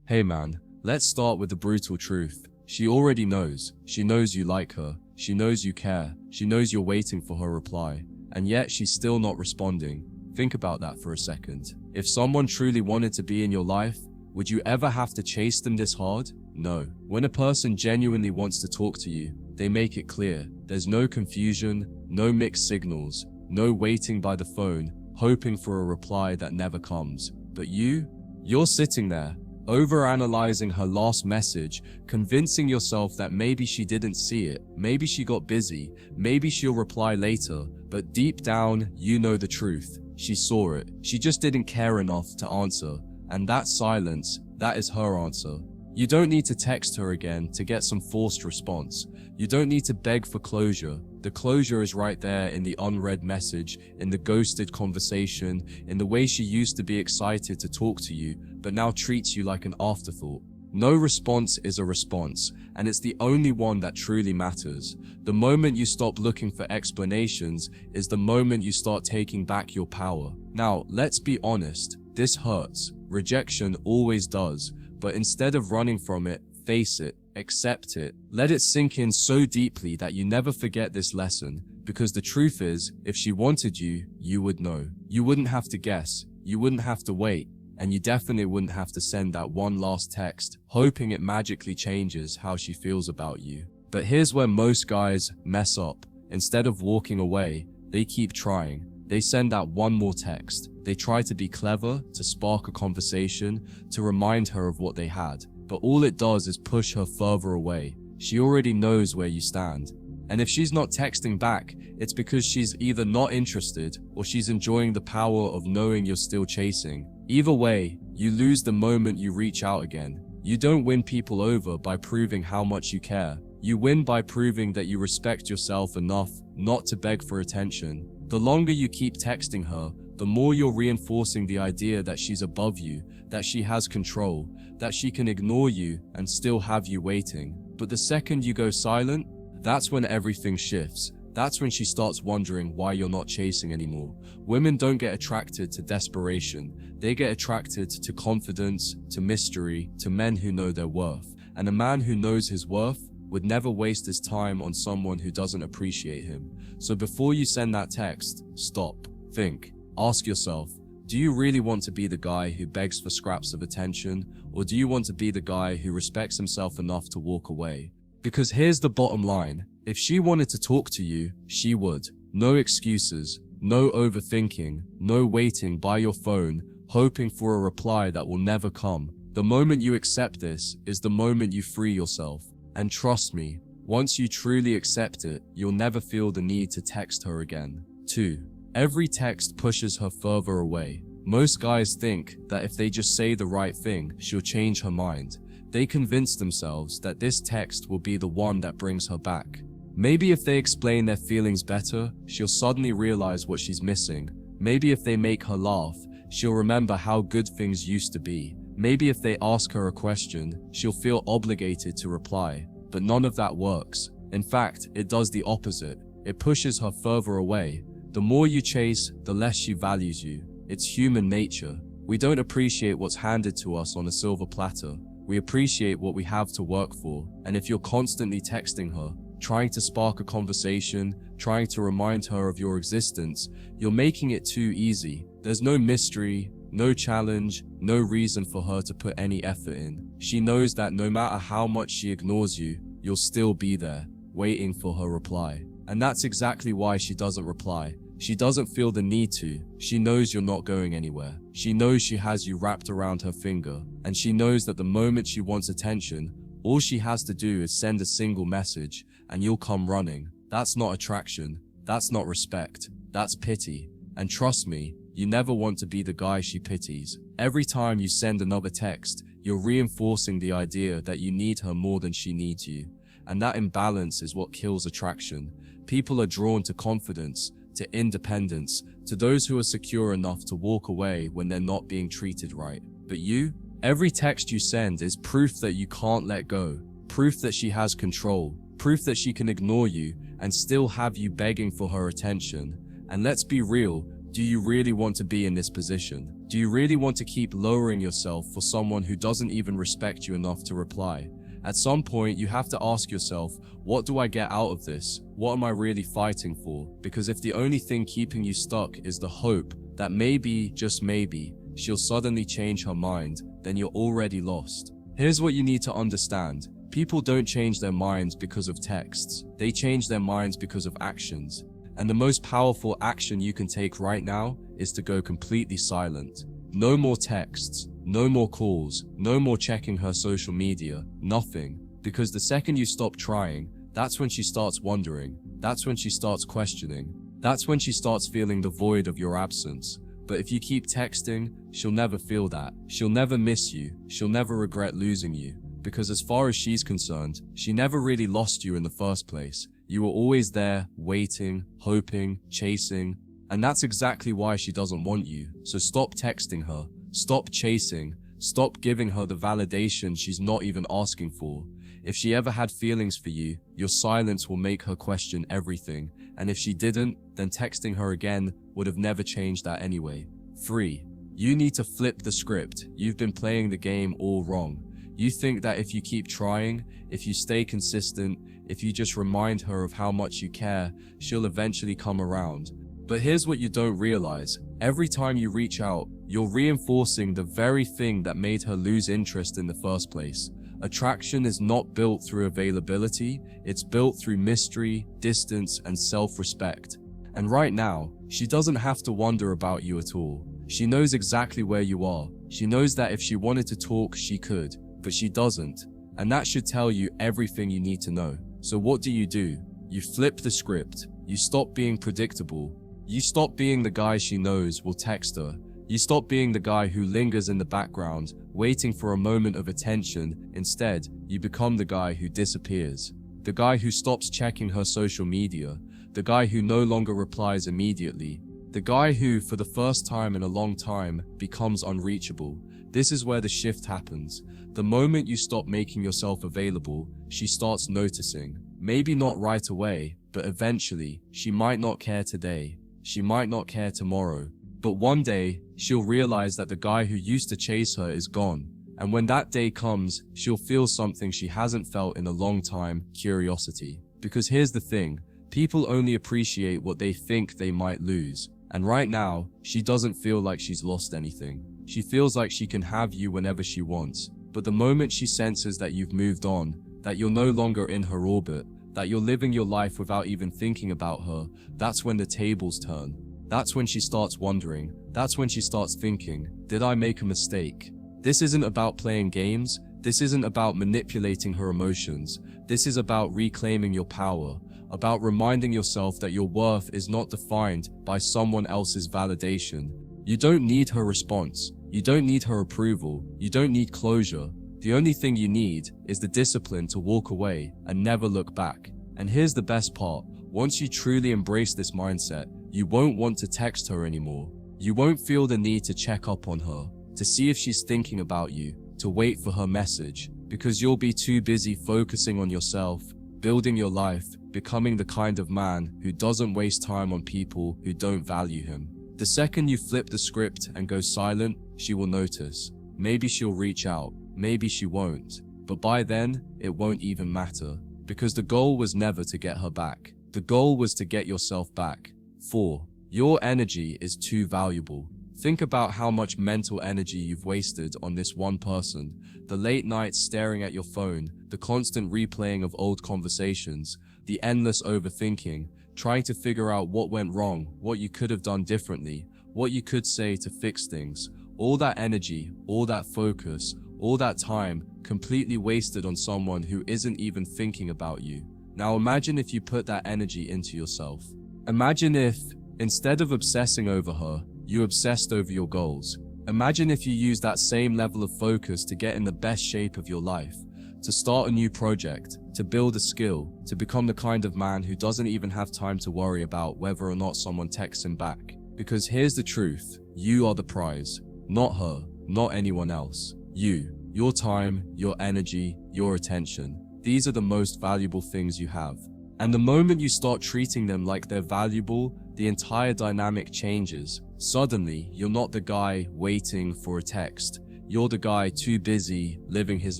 Hey man, let's start with the brutal truth. She already knows. She knows you like her. She knows you care. She knows you're waiting for her reply. And yet she's still not responding. Think about that for a second. If someone truly wanted to be in your life, would you ever have to chase them this hard? No. When a person genuinely wants to talk to you, they make it clear. There's no confusion, no mixed signals, no waiting by the phone, hoping for a reply that never comes. But you're sitting there, overanalyzing her last message, convincing yourself that maybe she didn't see it, maybe she got busy, maybe she'll reply later, but deep down, you know the truth. She saw it. She just didn't care enough to answer. And that silence, that is her answer. You don't need to text her again to get some forced response. You don't need to beg for closure. The closure is right there in the unread message, in the ghosted conversation, in the way she used to be excited to talk to you, but now treats you like an afterthought. No response is a response, and it's the only one that truly matters. The moment you stop looking for explanations is the moment you start taking back your power. Now, let's be honest, this hurts. Rejection always does, but instead of running from it, face it, accept it. Let it sink in so deeply that you never forget this lesson, because the truth is, if she wanted you, you would know. You wouldn't have to guess, you wouldn't have to wait, and you definitely wouldn't have to send that one last text, hoping it magically changes how she feels about you. But here's where most guys mess up. Instead of walking away, they keep trying. They send out one more text. They try to be clever, to spark a conversation, to remind her of what they had. But all it does is push her further away. She already knows where you stand. And if she's not texting back, it's because she's either not interested or she's enjoying the power of knowing you're still chasing. Either way, you lose the moment you reach out again. You don't win people over by proving how much you care. You win by proving that you respect yourself enough not to beg for attention. The longer you keep texting her, the more you're reinforcing the idea that she's above you, that she has control, that she can ignore you and still have you waiting. But the second you go silent, that's when everything shifts. That's when she starts wondering why you're not chasing anymore. Women don't get attracted to desperation. They get attracted to confidence, to mystery, to men who know their worth. And a man who knows his worth would never waste his time on someone who doesn't appreciate him. So before you send that text, stop, think, ask yourself, do you really want to be the guy who begs for scraps of attention, or do you want to be the guy who respects himself enough to walk away? Because here's the bottom line. If she wanted to talk to you, she would. No excuses, no overthinking, no waiting by your phone, hoping for a reply that will never come. The moment you accept this is the moment you free yourself. And trust me, once you truly accept it, you'll never feel the need to text her again. 2. Every text pushes her further away. Most guys think that if they just say the right thing, she'll change her mind. They convince themselves that this text will be the one that brings her back. Maybe if they explain their feelings better, she'll suddenly realize what she's missing. Maybe if they make her laugh, she'll remember how good things used to be. Maybe if they ask her a question, she'll feel obligated to reply. But none of that works. In fact, it does the opposite. It pushes her further away. The more you chase, the less she values you. It's human nature. We don't appreciate what's handed to us on a silver platter. We appreciate what we have to work for. And if you're constantly texting her, trying to spark a conversation, trying to remind her of your existence, you're making it too easy. There's no mystery, no challenge, no reason for her to put any effort in. She knows that no matter how much she ignores you, you'll still be there, waiting for her reply. And that's exactly why she doesn't reply. She doesn't feel the need to. She knows you're not going anywhere. She knows she has you wrapped around her finger. And she knows that the moment she wants attention, all she has to do is send a single message, and you'll come running. That's not attraction. That's not respect. That's pity. And trust me, you never want to be the guy she pities. Every time you send another text, you're reinforcing the idea that you need her more than she needs you. And that imbalance is what kills attraction. People are drawn to confidence, to independence, to those who are secure enough to walk away when they're not being treated right. But you? Every text you send is proof that you can't let go, proof that she has control, proof that she can ignore you and still have you begging for her attention. And let's be real, Do you really want to be in this position? Do you really want to keep lowering yourself for someone who doesn't even respect you enough to reply? At some point, you have to ask yourself, what do I get out of this? What am I really fighting for? Because if the only thing keeping you stuck is the hope that maybe, just maybe, she'll suddenly change her mind, then you're already lost. Here's what you need to understand. People don't change their minds because of texts. They change their minds because of actions. And the most powerful action you can take right now is to go completely silent. No more texts, no more calls, no more checking her social media, nothing. Because the second you stop trying, that's when she starts wondering. That's when she starts questioning. That's when she starts feeling the void of your absence. But if you keep texting, she'll never feel that. She'll never miss you. She'll never regret losing you. Because as far as she's concerned, she never really lost you in the first place. You were always there, waiting, hoping, chasing. And that's exactly why she doesn't want you. So stop texting her. Stop chasing. Stop giving her the validation she's not even asking for. If she ever had feelings for you, your silence will make her question everything. And if she didn't, then texting her again would have never changed that anyway. 3. You need to flip the script. You've been playing the game all wrong. You think that if you keep trying, if you stay consistent, if you just remind her of how much you care, she'll eventually come around. But here's what you don't realize. Every time you reach out, you're reinforcing the very thing that made her lose interest in the first place. Attraction is not built through availability, it's built through mystery, distance, and self-respect. And right now, she doesn't have to wonder about you at all. She knows exactly where you are. She knows that if she wanted to talk, she could, but she doesn't. And that should tell you everything you need to know. So what do? You flip the script. You stop being predictable. You stop being the guy she knows will text her. You stop being the guy who lingers in the background, waiting for a moment of attention. Instead, you become the guy who disappears. The guy who stops checking her social media. The guy who no longer replies immediately. The guy who, for the first time in a long time, becomes unreachable. This is where the shift happens. The moment you stop making yourself available, she starts noticing. Maybe not right away, but eventually. She might not care today. She might not care tomorrow. But one day, she'll realize that the guy who used to chase her is gone. And when that day comes, she'll feel something she hasn't felt in a long time: curiosity. Because here's the thing, people only appreciate what they think they might lose. And right now, she doesn't feel like she's lost anything. She feels like she can have you whenever she wants. But the moment she senses that you've moved on, that you're no longer in her orbit, that you're living your life without even thinking about her, that's when the tables turn. That's when she starts wondering. That's when she starts thinking, did I make a mistake? This isn't about playing games. This isn't about manipulating her emotions. This is about reclaiming your power, about reminding yourself that your worth is not defined by someone else's validation. You don't need her response. You don't need her approval. You don't need closure. The only thing you need is the discipline to walk away and never look back. And here's the best part. Once you truly embrace this mindset, you won't want to text her anymore. You won't feel the need to check up on her, to see if she's thinking about you, to wait for her message, because you'll be too busy focusing on yourself, building your life, becoming the kind of man who doesn't waste time on people who don't value him. The second you flip the script and go silent, she will notice. Maybe she'll reach out, maybe she won't. But by then, it won't even matter. Because the goal was never to get her back. The goal was to get yourself back. 4. Your energy is too valuable. Think about how much mental energy you've wasted on this one person. The late nights staring at your phone, the constant replaying of old conversations, the endless overthinking, trying to figure out what went wrong, what you could have done differently, what you could say to fix things. All that energy, all that focus, all that time, completely wasted on someone who isn't even thinking about you. Now imagine if you put that energy into yourself. Imagine if, instead of obsessing over her, you obsessed over your goals. Imagine if you used that same level of focus to get in the best shape of your life, to start a new project, to build a skill, to become the kind of man who doesn't even have time to worry about whether or not someone texts him back. Because here's the truth, you are the prize, not her, not anyone else. You, your time, your energy, your attention. These are the most valuable things you have. And the moment you start treating them like they're valuable, the entire dynamic changes. Suddenly, you're not the guy waiting for a text. You're the guy too busy living his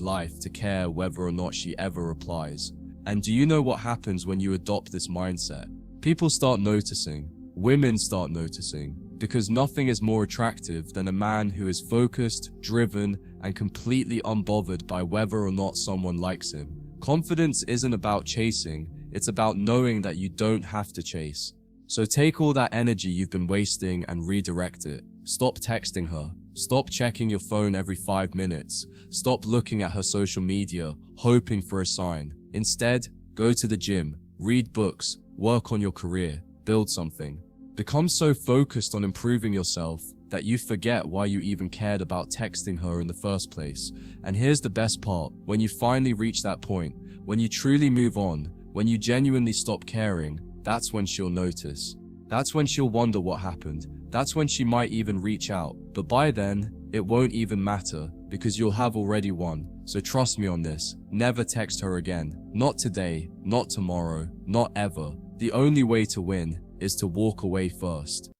life to care whether or not she ever replies. And do you know what happens when you adopt this mindset? People start noticing. Women start noticing. Because nothing is more attractive than a man who is focused, driven, and completely unbothered by whether or not someone likes him. Confidence isn't about chasing, it's about knowing that you don't have to chase. So take all that energy you've been wasting and redirect it. Stop texting her. Stop checking your phone every 5 minutes. Stop looking at her social media, hoping for a sign. Instead, go to the gym, read books, work on your career, build something. Become so focused on improving yourself that you forget why you even cared about texting her in the first place. And here's the best part: when you finally reach that point, when you truly move on, when you genuinely stop caring, that's when she'll notice. That's when she'll wonder what happened. That's when she might even reach out. But by then, it won't even matter because you'll have already won. So trust me on this. Never text her again. Not today, not tomorrow, not ever. The only way to win is to walk away first.